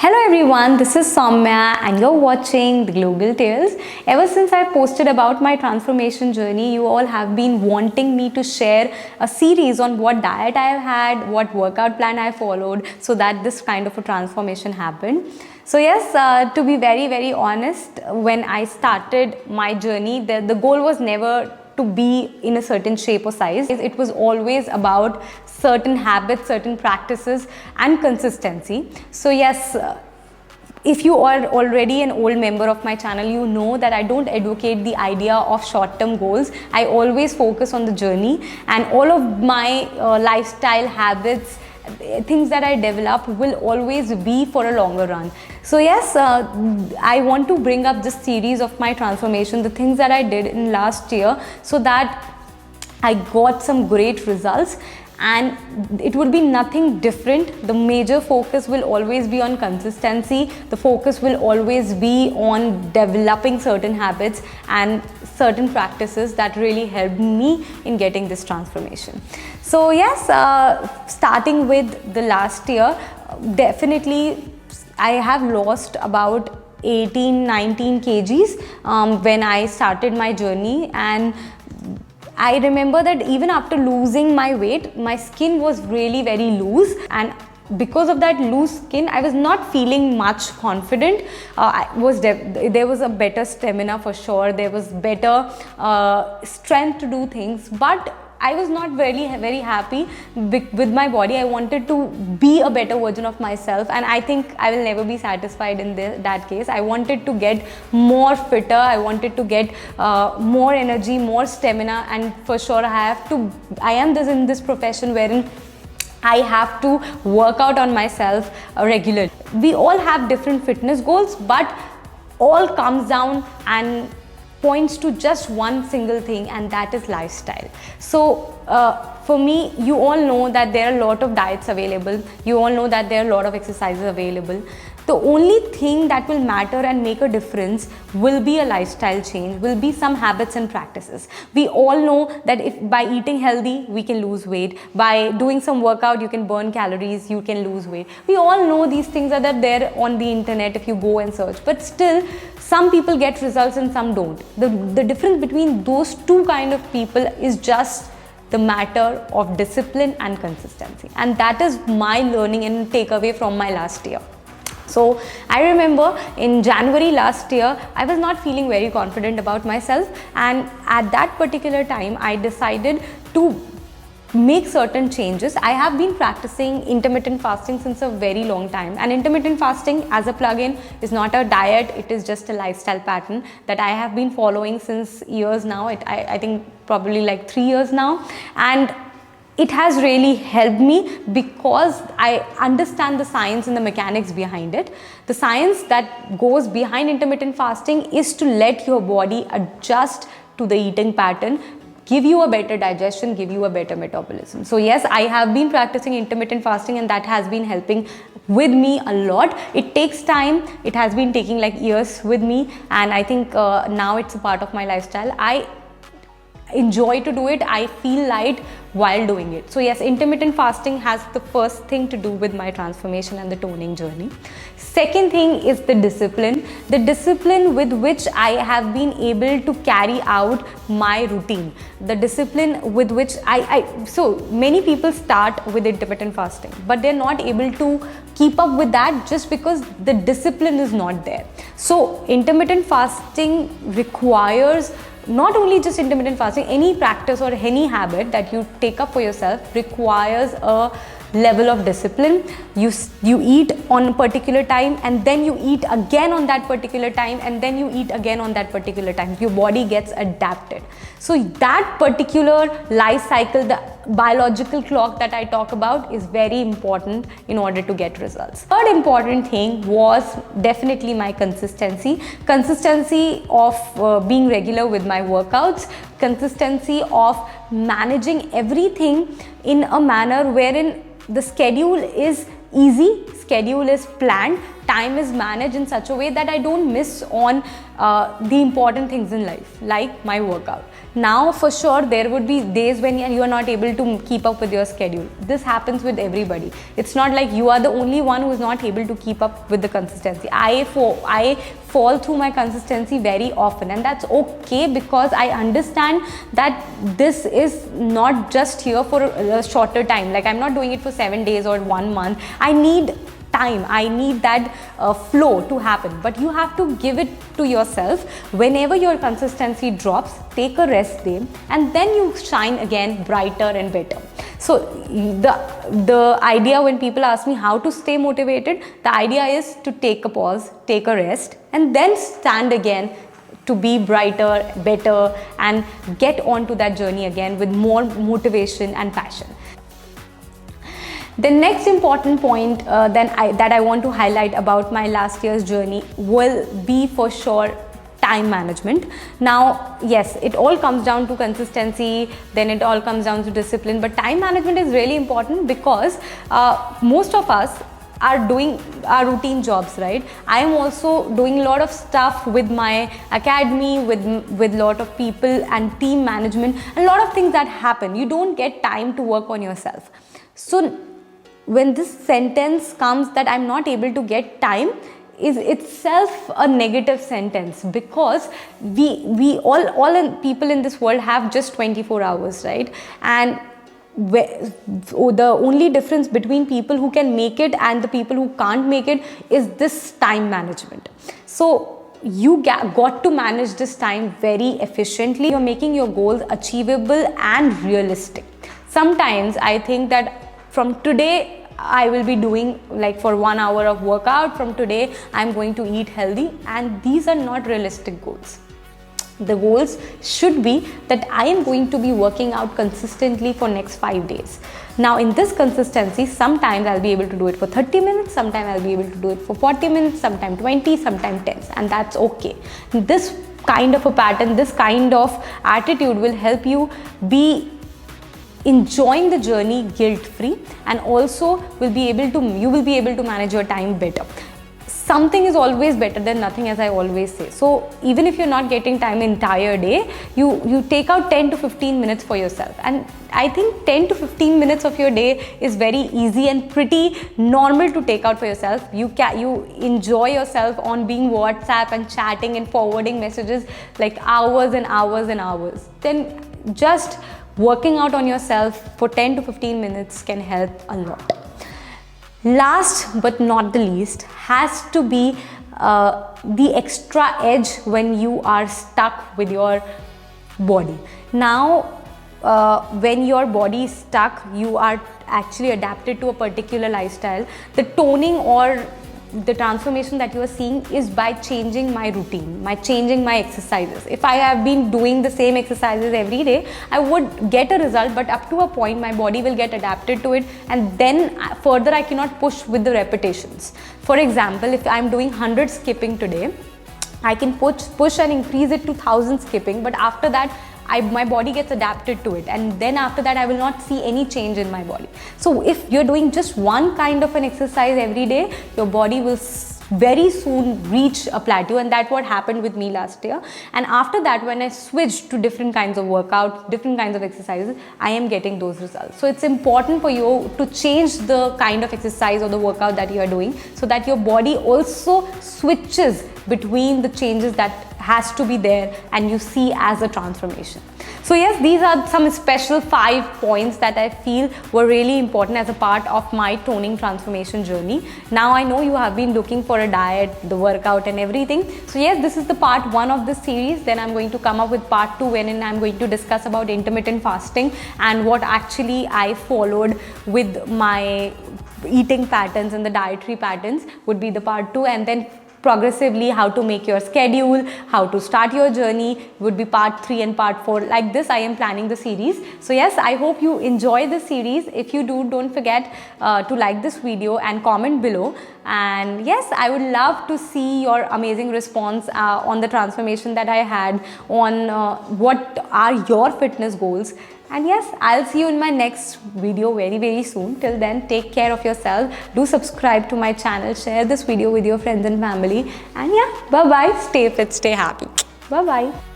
Hello everyone, this is Somya and you're watching the Global Tales. Ever since I posted about my transformation journey, you all have been wanting me to share a series on what diet I have had, what workout plan I followed so that this kind of a transformation happened. So yes, to be very honest, when I started my journey, the goal was never to be in a certain shape or size. It was always about certain habits, certain practices and consistency. So yes, if you are already an old member of my channel, you know that I don't advocate the idea of short-term goals. I always focus on the journey, and all of my lifestyle habits, things that I develop will always be for a longer run. So yes, I want to bring up this series of my transformation, the things that I did in last year, so that I got some great results. And it would be nothing different. The major focus will always be on consistency. The focus will always be on developing certain habits and certain practices that really helped me in getting this transformation. So yes, starting with the last year, definitely I have lost about 18-19 kgs when I started my journey, and I remember that even after losing my weight, my skin was really very loose, and because of that loose skin, I was not feeling much confident. There was a better stamina for sure, there was better strength to do things, but I was not very happy with my body. I wanted to be a better version of myself, and I think I will never be satisfied in that case. I wanted to get more fitter, I wanted to get more energy, more stamina, and for sure I am in this profession wherein I have to work out on myself regularly. We all have different fitness goals, but all comes down and points to just one single thing, and that is lifestyle. So for me, you all know that there are a lot of diets available, you all know that there are a lot of exercises available. The only thing that will matter and make a difference will be a lifestyle change, will be some habits and practices. We all know that if by eating healthy we can lose weight, by doing some workout you can burn calories, you can lose weight. We all know these things are there on the internet if you go and search, but still some people get results and some don't. The difference between those two kind of people is just the matter of discipline and consistency, and that is my learning and takeaway from my last year. So I remember in January last year, I was not feeling very confident about myself, and at that particular time I decided to make certain changes. I have been practicing intermittent fasting since a very long time, and intermittent fasting as a plug-in is not a diet, it is just a lifestyle pattern that I have been following since years now. I think probably like 3 years now, and it has really helped me because I understand the science and the mechanics behind it. The science that goes behind intermittent fasting is to let your body adjust to the eating pattern, give you a better digestion, give you a better metabolism. So yes, I have been practicing intermittent fasting, and that has been helping with me a lot. It takes time, it has been taking like years with me, and I think now it's a part of my lifestyle. I enjoy to do it, I feel light while doing it. So yes, intermittent fasting has the first thing to do with my transformation and the toning journey. Second thing is the discipline with which I have been able to carry out my routine, the discipline with which so many people start with intermittent fasting, but they're not able to keep up with that just because the discipline is not there. So intermittent fasting requires not only just intermittent fasting, any practice or any habit that you take up for yourself requires a level of discipline. You eat on a particular time, and then you eat again on that particular time, and then you eat again on that particular time. Your body gets adapted. So that particular life cycle, the biological clock that I talk about, is very important in order to get results. Third important thing was definitely my consistency of being regular with my workouts, consistency of managing everything in a manner wherein the schedule is easy, schedule is planned, time is managed in such a way that I don't miss on the important things in life, like my workout. Now for sure there would be days when you are not able to keep up with your schedule. This happens with everybody. It's not like you are the only one who is not able to keep up with the consistency. I fall through my consistency very often, and that's okay, because I understand that this is not just here for a shorter time. Like, I'm not doing it for 7 days or 1 month. I need time, I need that flow to happen, but you have to give it to yourself. Whenever your consistency drops, take a rest day, and then you shine again brighter and better. So the idea, when people ask me how to stay motivated, the idea is to take a pause, take a rest, and then stand again to be brighter, better, and get on to that journey again with more motivation and passion. The next important point that I want to highlight about my last year's journey will be for sure time management. Now, yes, it all comes down to consistency, then it all comes down to discipline, but time management is really important, because most of us are doing our routine jobs, right? I am also doing a lot of stuff with my academy, with lot of people and team management, and a lot of things that happen. You don't get time to work on yourself. So when this sentence comes that I'm not able to get time, is itself a negative sentence, because we all people in this world have just 24 hours, right? And the only difference between people who can make it and the people who can't make it is this time management. So you got to manage this time very efficiently. You're making your goals achievable and realistic. Sometimes I think that from today I will be doing, like, for 1 hour of workout, from today I'm going to eat healthy, and these are not realistic goals. The goals should be that I am going to be working out consistently for next 5 days. Now, in this consistency, sometimes I'll be able to do it for 30 minutes, sometimes I'll be able to do it for 40 minutes, sometimes 20, sometimes 10, and that's okay. This kind of a pattern, this kind of attitude will help you be enjoying the journey guilt-free, and also you will be able to manage your time better. Something is always better than nothing, as I always say. So even if you're not getting time entire day, you take out 10 to 15 minutes for yourself, and I think 10 to 15 minutes of your day is very easy and pretty normal to take out for yourself. You enjoy yourself on being WhatsApp and chatting and forwarding messages like hours and hours and hours. Then just working out on yourself for 10 to 15 minutes can help a lot. Last but not the least has to be the extra edge when you are stuck with your body. Now, when your body is stuck, you are actually adapted to a particular lifestyle. The toning or the transformation that you are seeing is by changing my routine, by changing my exercises. If I have been doing the same exercises every day, I would get a result, but up to a point my body will get adapted to it, and then further I cannot push with the repetitions. For example, if I'm doing 100 skipping today, I can push and increase it to 1000 skipping, but after that my body gets adapted to it, and then after that I will not see any change in my body. So if you're doing just one kind of an exercise every day, your body will very soon reach a plateau, and that's what happened with me last year. And after that, when I switched to different kinds of workouts, different kinds of exercises, I am getting those results. So it's important for you to change the kind of exercise or the workout that you are doing, so that your body also switches between the changes that has to be there and you see as a transformation. So yes, these are some special 5 points that I feel were really important as a part of my toning transformation journey. Now I know you have been looking for a diet, the workout and everything. So yes, this is the part 1 of this series. Then I'm going to come up with part 2 wherein I'm going to discuss about intermittent fasting and what actually I followed with my eating patterns and the dietary patterns would be the part 2, and then progressively how to make your schedule, how to start your journey would be part 3 and part 4. Like this I am planning the series. So yes, I hope you enjoy this series. If you do, don't forget to like this video and comment below. And yes, I would love to see your amazing response on the transformation that I had, on what are your fitness goals. And yes, I'll see you in my next video very soon. Till then, take care of yourself. Do subscribe to my channel. Share this video with your friends and family. And yeah, bye bye. Stay fit, stay happy. Bye bye.